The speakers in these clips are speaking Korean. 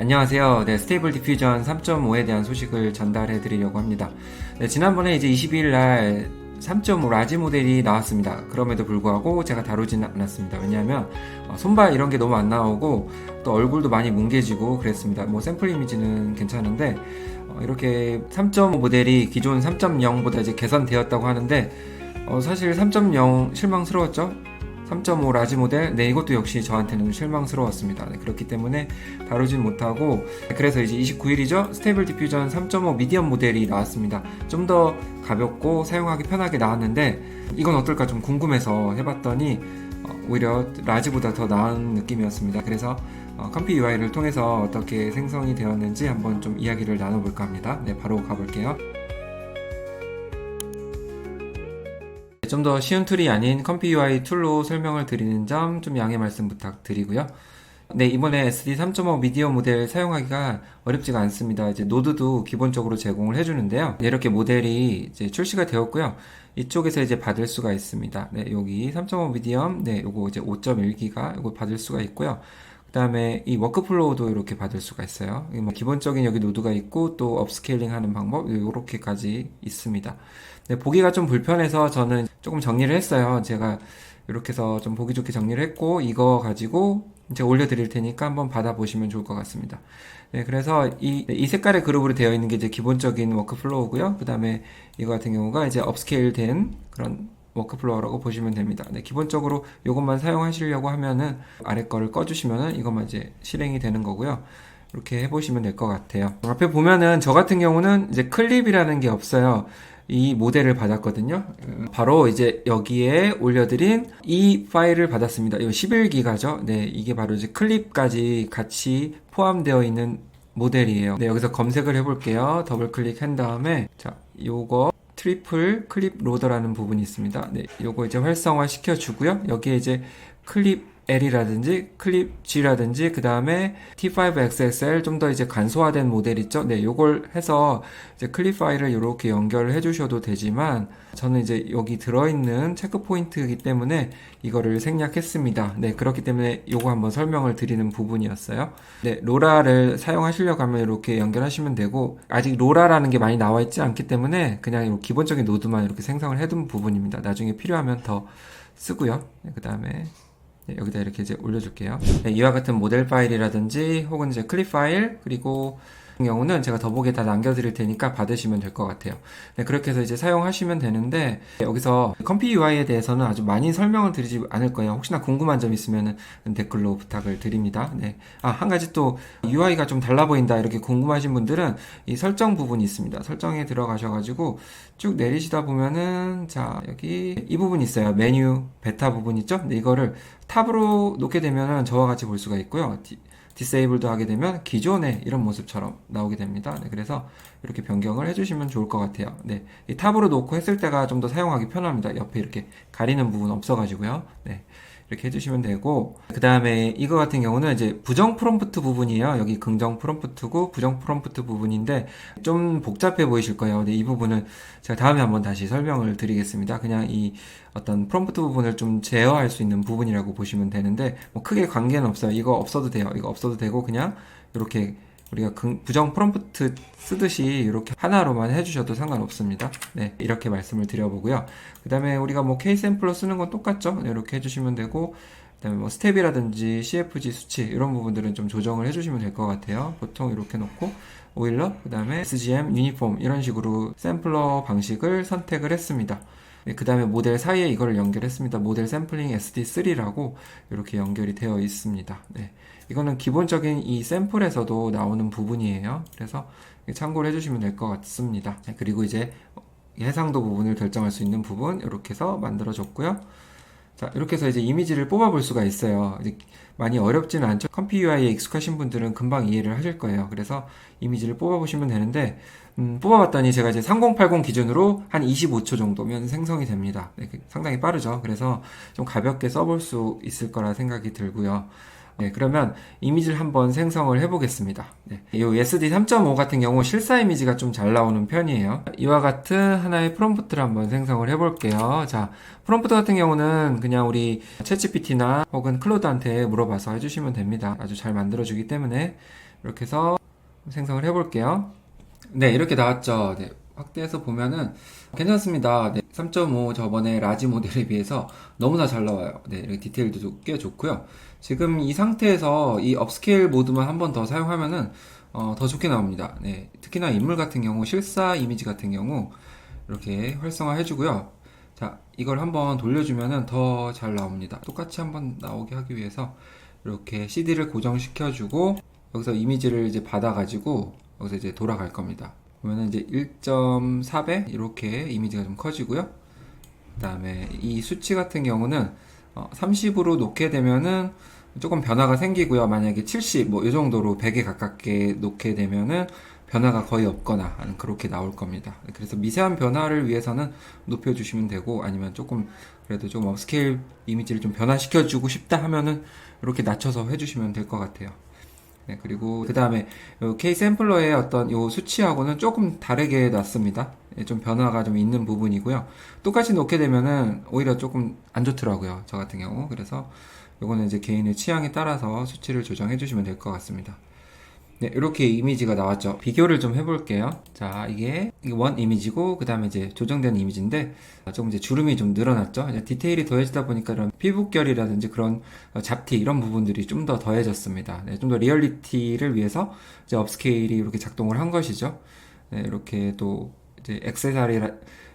안녕하세요. 네, 스테이블 디퓨전 3.5에 대한 소식을 전달해 드리려고 합니다. 네, 지난번에 이제 22일 날 3.5 라지 모델이 나왔습니다. 그럼에도 불구하고 제가 다루지는 않았습니다. 왜냐하면 손발 이런 게 너무 안 나오고 또 얼굴도 많이 뭉개지고 그랬습니다. 뭐 샘플 이미지는 괜찮은데 이렇게 3.5 모델이 기존 3.0보다 이제 개선되었다고 하는데 사실 3.0 실망스러웠죠? 3.5 라지 모델, 네, 이것도 역시 저한테는 실망스러웠습니다. 네, 그렇기 때문에 다루진 못하고, 그래서 이제 29일이죠? 스테이블 디퓨전 3.5 미디엄 모델이 나왔습니다. 좀 더 가볍고 사용하기 편하게 나왔는데, 이건 어떨까 좀 궁금해서 해봤더니, 오히려 라지보다 더 나은 느낌이었습니다. 그래서 컴피 UI를 통해서 어떻게 생성이 되었는지 한번 좀 이야기를 나눠볼까 합니다. 네, 바로 가볼게요. 좀 더 쉬운 툴이 아닌 컴피 UI 툴로 설명을 드리는 점 좀 양해 말씀 부탁드리고요. 네, 이번에 SD 3.5 미디어 모델 사용하기가 어렵지가 않습니다. 이제 노드도 기본적으로 제공을 해주는데요. 네, 이렇게 모델이 이제 출시가 되었고요. 이쪽에서 이제 받을 수가 있습니다. 네, 여기 3.5 미디엄, 네, 요거 이제 5.1기가 요거 받을 수가 있고요. 그 다음에 이 워크플로우도 이렇게 받을 수가 있어요. 뭐 기본적인 여기 노드가 있고 또 업스케일링 하는 방법 이렇게까지 있습니다. 네, 보기가 좀 불편해서 저는 조금 정리를 했어요. 제가 이렇게 해서 좀 보기 좋게 정리를 했고 이거 가지고 제가 올려드릴 테니까 한번 받아보시면 좋을 것 같습니다. 네, 그래서 이 색깔의 그룹으로 되어 있는 게 이제 기본적인 워크플로우고요. 그 다음에 이거 같은 경우가 이제 업스케일 된 그런 워크플로우라고 보시면 됩니다. 네, 기본적으로 이것만 사용하시려고 하면은 아래 거를 꺼주시면은 이것만 이제 실행이 되는 거고요. 이렇게 해보시면 될 것 같아요. 앞에 보면은 저 같은 경우는 이제 클립이라는 게 없어요. 이 모델을 받았거든요. 바로 이제 여기에 올려드린 이 파일을 받았습니다. 이거 11기가죠. 네, 이게 바로 이제 클립까지 같이 포함되어 있는 모델이에요. 네, 여기서 검색을 해볼게요. 더블 클릭한 다음에 자, 요거 트리플 클립 로더라는 부분이 있습니다. 네, 요거 이제 활성화 시켜주고요. 여기에 이제 클립 L이라든지 클립 G라든지 그 다음에 T5XXL 좀 더 이제 간소화된 모델 있죠? 네, 요걸 해서 이제 클립 파일을 이렇게 연결을 해주셔도 되지만 저는 이제 여기 들어있는 체크 포인트이기 때문에 이거를 생략했습니다. 네, 그렇기 때문에 요거 한번 설명을 드리는 부분이었어요. 네, 로라를 사용하시려고 하면 이렇게 연결하시면 되고 아직 로라라는 게 많이 나와 있지 않기 때문에 그냥 이렇게 기본적인 노드만 이렇게 생성을 해둔 부분입니다. 나중에 필요하면 더 쓰고요. 네, 그 다음에 여기다 이렇게 이제 올려줄게요. 네, 이와 같은 모델 파일이라든지 혹은 이제 클립 파일 그리고 같은 경우는 제가 더보기에 다 남겨드릴 테니까 받으시면 될 것 같아요. 네, 그렇게 해서 이제 사용하시면 되는데 여기서 컴피 UI에 대해서는 아주 많이 설명을 드리지 않을 거예요. 혹시나 궁금한 점 있으면 댓글로 부탁을 드립니다. 네. 한 가지 또 UI가 좀 달라 보인다 이렇게 궁금하신 분들은 이 설정 부분이 있습니다. 설정에 들어가셔가지고 쭉 내리시다 보면은 자 여기 이 부분 있어요. 메뉴 베타 부분 있죠? 네, 이거를 탑으로 놓게 되면은 저와 같이 볼 수가 있고요. 디세이블도 하게 되면 기존의 이런 모습처럼 나오게 됩니다. 네, 그래서 이렇게 변경을 해주시면 좋을 것 같아요. 네, 이 탑으로 놓고 했을 때가 좀 더 사용하기 편합니다. 옆에 이렇게 가리는 부분 없어가지고요. 네, 이렇게 해주시면 되고 그 다음에 이거 같은 경우는 이제 부정 프롬프트 부분이에요. 여기 긍정 프롬프트고 부정 프롬프트 부분인데 좀 복잡해 보이실 거예요. 근데 이 부분은 제가 다음에 한번 다시 설명을 드리겠습니다. 그냥 이 어떤 프롬프트 부분을 좀 제어할 수 있는 부분이라고 보시면 되는데 뭐 크게 관계는 없어요. 이거 없어도 돼요. 이거 없어도 되고 그냥 이렇게 우리가 부정 프롬프트 쓰듯이 이렇게 하나로만 해주셔도 상관없습니다. 네, 이렇게 말씀을 드려보고요. 그 다음에 우리가 뭐 K샘플러 쓰는 건 똑같죠. 네, 이렇게 해주시면 되고 그 다음에 뭐 스텝이라든지 CFG 수치 이런 부분들은 좀 조정을 해주시면 될 것 같아요. 보통 이렇게 놓고 오일러 그 다음에 SGM 유니폼 이런 식으로 샘플러 방식을 선택을 했습니다. 그 다음에 모델 사이에 이걸 연결했습니다. 모델 샘플링 SD3라고 이렇게 연결이 되어 있습니다. 네. 이거는 기본적인 이 샘플에서도 나오는 부분이에요. 그래서 참고를 해주시면 될 것 같습니다. 네. 그리고 이제 해상도 부분을 결정할 수 있는 부분 이렇게 해서 만들어줬고요. 자, 이렇게 해서 이제 이미지를 뽑아볼 수가 있어요. 이제 많이 어렵지는 않죠. 컴피 UI에 익숙하신 분들은 금방 이해를 하실 거예요. 그래서 이미지를 뽑아보시면 되는데, 뽑아봤더니 제가 이제 3080 기준으로 한 25초 정도면 생성이 됩니다. 네, 상당히 빠르죠. 그래서 좀 가볍게 써볼 수 있을 거라 생각이 들고요. 네, 그러면 이미지를 한번 생성을 해보겠습니다. 네, 이 SD 3.5 같은 경우 실사 이미지가 좀 잘 나오는 편이에요. 이와 같은 하나의 프롬프트를 한번 생성을 해볼게요. 자, 프롬프트 같은 경우는 그냥 우리 챗GPT나 혹은 클로드한테 물어봐서 해주시면 됩니다. 아주 잘 만들어주기 때문에 이렇게 해서 생성을 해볼게요. 네, 이렇게 나왔죠. 네, 확대해서 보면은 괜찮습니다. 네, 3.5 저번에 라지 모델에 비해서 너무나 잘 나와요. 네, 이렇게 디테일도 꽤 좋고요. 지금 이 상태에서 이 업스케일 모드만 한 번 더 사용하면은 더 좋게 나옵니다. 네, 특히나 인물 같은 경우, 실사 이미지 같은 경우 이렇게 활성화 해주고요. 자, 이걸 한번 돌려주면은 더 잘 나옵니다. 똑같이 한번 나오게 하기 위해서 이렇게 CD를 고정시켜주고 여기서 이미지를 이제 받아가지고 여기서 이제 돌아갈 겁니다. 그러면은 이제 1.4배 이렇게 이미지가 좀 커지고요. 그 다음에 이 수치 같은 경우는 30으로 놓게 되면은 조금 변화가 생기고요. 만약에 70, 뭐, 이 정도로 100에 가깝게 놓게 되면은 변화가 거의 없거나 그렇게 나올 겁니다. 그래서 미세한 변화를 위해서는 높여주시면 되고, 아니면 조금, 그래도 좀 업스케일 이미지를 좀 변화시켜주고 싶다 하면은 이렇게 낮춰서 해주시면 될 것 같아요. 네, 그리고 그 다음에 K 샘플러의 어떤 요 수치하고는 조금 다르게 놨습니다. 좀 변화가 좀 있는 부분이고요. 똑같이 놓게 되면은 오히려 조금 안 좋더라고요. 저 같은 경우. 그래서 요거는 이제 개인의 취향에 따라서 수치를 조정해 주시면 될 것 같습니다. 네, 이렇게 이미지가 나왔죠. 비교를 좀 해볼게요. 자, 이게 원 이미지고, 그 다음에 이제 조정된 이미지인데, 조금 이제 주름이 좀 늘어났죠. 이제 디테일이 더해지다 보니까 이런 피부결이라든지 그런 잡티, 이런 부분들이 좀 더 더해졌습니다. 네, 좀 더 리얼리티를 위해서 이제 업스케일이 이렇게 작동을 한 것이죠. 네, 이렇게 또 이제 액세서리,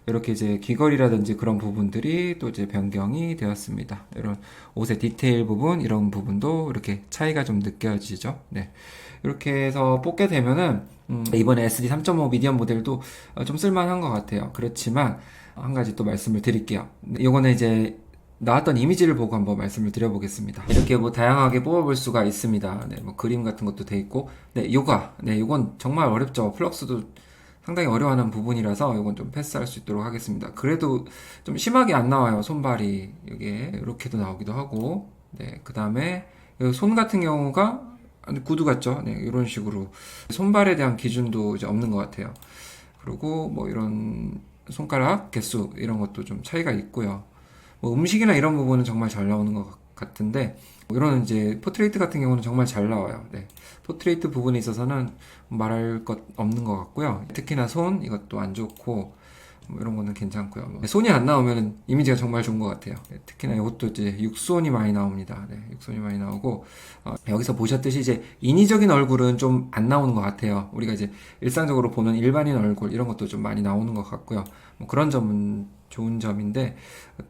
이렇게 이제 귀걸이라든지 그런 부분들이 또 이제 변경이 되었습니다. 이런 옷의 디테일 부분, 이런 부분도 이렇게 차이가 좀 느껴지죠. 네. 이렇게 해서 뽑게 되면은, 이번에 SD 3.5 미디엄 모델도 좀 쓸만한 것 같아요. 그렇지만, 한 가지 또 말씀을 드릴게요. 이거는 이제 나왔던 이미지를 보고 한번 말씀을 드려보겠습니다. 이렇게 뭐 다양하게 뽑아볼 수가 있습니다. 네, 뭐 그림 같은 것도 돼 있고, 네, 요가. 네, 요건 정말 어렵죠. 플럭스도 상당히 어려워하는 부분이라서 이건 좀 패스할 수 있도록 하겠습니다. 그래도 좀 심하게 안 나와요. 손발이 이게 이렇게도 나오기도 하고, 네, 그 다음에 손 같은 경우가 구두 같죠. 네, 이런 식으로 손발에 대한 기준도 이제 없는 것 같아요. 그리고 뭐 이런 손가락 개수 이런 것도 좀 차이가 있고요. 뭐 음식이나 이런 부분은 정말 잘 나오는 것 같은데 이런 이제 포트레이트 같은 경우는 정말 잘 나와요. 네. 포트레이트 부분에 있어서는 말할 것 없는 것 같고요. 특히나 손 이것도 안 좋고 뭐 이런 거는 괜찮고요. 뭐 손이 안 나오면 이미지가 정말 좋은 것 같아요. 네, 특히나 이것도 이제 육손이 많이 나옵니다. 네, 육손이 많이 나오고 여기서 보셨듯이 이제 인위적인 얼굴은 좀 안 나오는 것 같아요. 우리가 이제 일상적으로 보는 일반인 얼굴 이런 것도 좀 많이 나오는 것 같고요. 뭐 그런 점은 좋은 점인데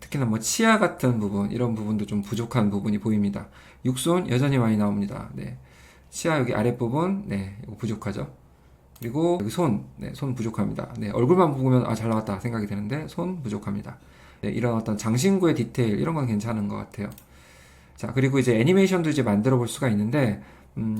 특히나 뭐 치아 같은 부분 이런 부분도 좀 부족한 부분이 보입니다. 육손 여전히 많이 나옵니다. 네, 치아 여기 아랫부분 네 이거 부족하죠. 그리고 여기 손, 네, 손 부족합니다. 네, 얼굴만 보면 잘 나왔다 생각이 드는데 손 부족합니다. 네, 이런 어떤 장신구의 디테일 이런 건 괜찮은 것 같아요. 자, 그리고 이제 애니메이션도 이제 만들어 볼 수가 있는데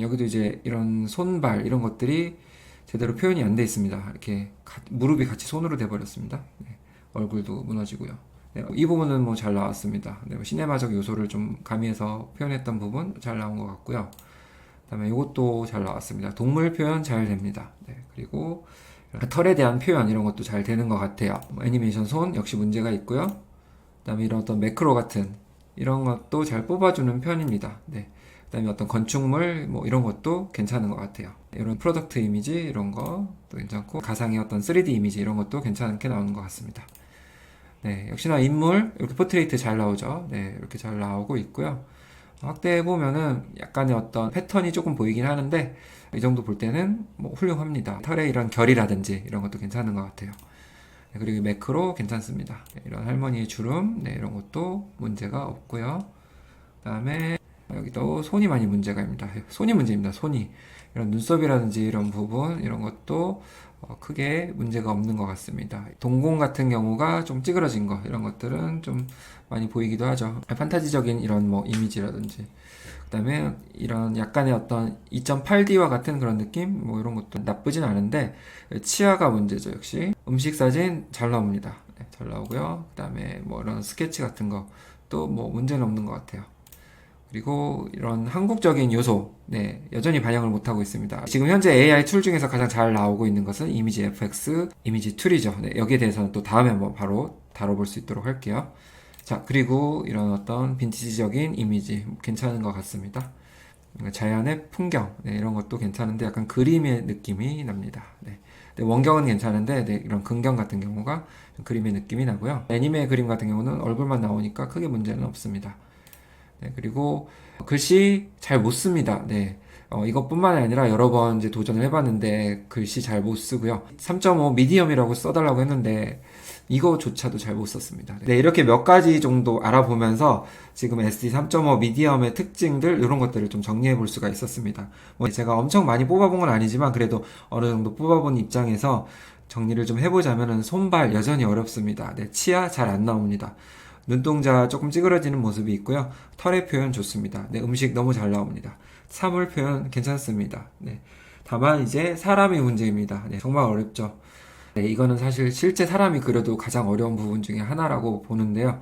여기도 이제 이런 손발 이런 것들이 제대로 표현이 안 돼 있습니다. 이렇게 무릎이 같이 손으로 돼 버렸습니다. 네, 얼굴도 무너지고요. 네, 이 부분은 뭐 잘 나왔습니다. 네, 뭐 시네마적 요소를 좀 가미해서 표현했던 부분 잘 나온 것 같고요. 그다음에 이것도 잘 나왔습니다. 동물 표현 잘 됩니다. 네, 그리고 털에 대한 표현 이런 것도 잘 되는 것 같아요. 애니메이션 손 역시 문제가 있고요. 그다음에 이런 어떤 매크로 같은 이런 것도 잘 뽑아주는 편입니다. 네. 그다음에 어떤 건축물 뭐 이런 것도 괜찮은 것 같아요. 이런 프로덕트 이미지 이런 것도 괜찮고 가상의 어떤 3D 이미지 이런 것도 괜찮게 나오는 것 같습니다. 네, 역시나 인물 이렇게 포트레이트 잘 나오죠. 네, 이렇게 잘 나오고 있고요. 확대해 보면은 약간의 어떤 패턴이 조금 보이긴 하는데 이 정도 볼 때는 뭐 훌륭합니다. 털의 이런 결이라든지 이런 것도 괜찮은 것 같아요. 네, 그리고 매크로 괜찮습니다. 네, 이런 할머니의 주름 네, 이런 것도 문제가 없고요. 그 다음에 여기도 손이 많이 문제가 입니다. 손이 문제입니다. 손이 이런 눈썹이라든지 이런 부분 이런 것도 크게 문제가 없는 것 같습니다. 동공 같은 경우가 좀 찌그러진 거 이런 것들은 좀 많이 보이기도 하죠. 판타지적인 이런 뭐 이미지라든지 그 다음에 이런 약간의 어떤 2.8D와 같은 그런 느낌 뭐 이런 것도 나쁘진 않은데 치아가 문제죠. 역시 음식 사진 잘 나옵니다. 네, 잘 나오고요. 그 다음에 뭐 이런 스케치 같은 거 또 뭐 문제는 없는 것 같아요. 그리고 이런 한국적인 요소, 네, 여전히 반영을 못하고 있습니다. 지금 현재 AI 툴 중에서 가장 잘 나오고 있는 것은 이미지 FX, 이미지 툴이죠. 네, 여기에 대해서는 또 다음에 한번 바로 다뤄볼 수 있도록 할게요. 자, 그리고 이런 어떤 빈티지적인 이미지 괜찮은 것 같습니다. 자연의 풍경, 네, 이런 것도 괜찮은데 약간 그림의 느낌이 납니다. 네. 네, 원경은 괜찮은데 네, 이런 근경 같은 경우가 좀 그림의 느낌이 나고요. 애니메 그림 같은 경우는 얼굴만 나오니까 크게 문제는 없습니다. 네, 그리고 글씨 잘 못 씁니다. 네. 이것뿐만 아니라 여러 번 이제 도전을 해봤는데 글씨 잘 못 쓰고요. 3.5 미디엄이라고 써달라고 했는데 이거조차도 잘 못 썼습니다. 네, 이렇게 몇 가지 정도 알아보면서 지금 SD 3.5 미디엄의 특징들 이런 것들을 좀 정리해 볼 수가 있었습니다. 뭐 제가 엄청 많이 뽑아본 건 아니지만 그래도 어느 정도 뽑아본 입장에서 정리를 좀 해보자면은 손발 여전히 어렵습니다. 네, 치아 잘 안 나옵니다. 눈동자 조금 찌그러지는 모습이 있고요. 털의 표현 좋습니다. 네, 음식 너무 잘 나옵니다. 사물 표현 괜찮습니다. 네. 다만 이제 사람의 문제입니다. 네, 정말 어렵죠. 네, 이거는 사실 실제 사람이 그려도 가장 어려운 부분 중에 하나라고 보는데요.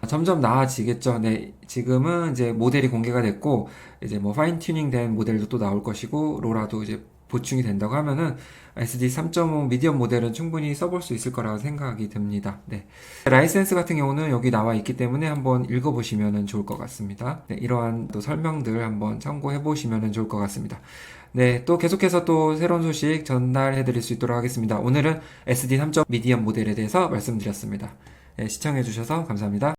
점점 나아지겠죠. 네, 지금은 이제 모델이 공개가 됐고, 이제 뭐 파인 튜닝 된 모델도 또 나올 것이고, 로라도 이제 보충이 된다고 하면은 SD 3.5 미디엄 모델은 충분히 써볼 수 있을 거라고 생각이 듭니다. 네. 라이센스 같은 경우는 여기 나와 있기 때문에 한번 읽어보시면 좋을 것 같습니다. 네, 이러한 또 설명들 한번 참고해 보시면 좋을 것 같습니다. 네, 또 계속해서 또 새로운 소식 전달해 드릴 수 있도록 하겠습니다. 오늘은 SD 3.5 미디엄 모델에 대해서 말씀드렸습니다. 네, 시청해 주셔서 감사합니다.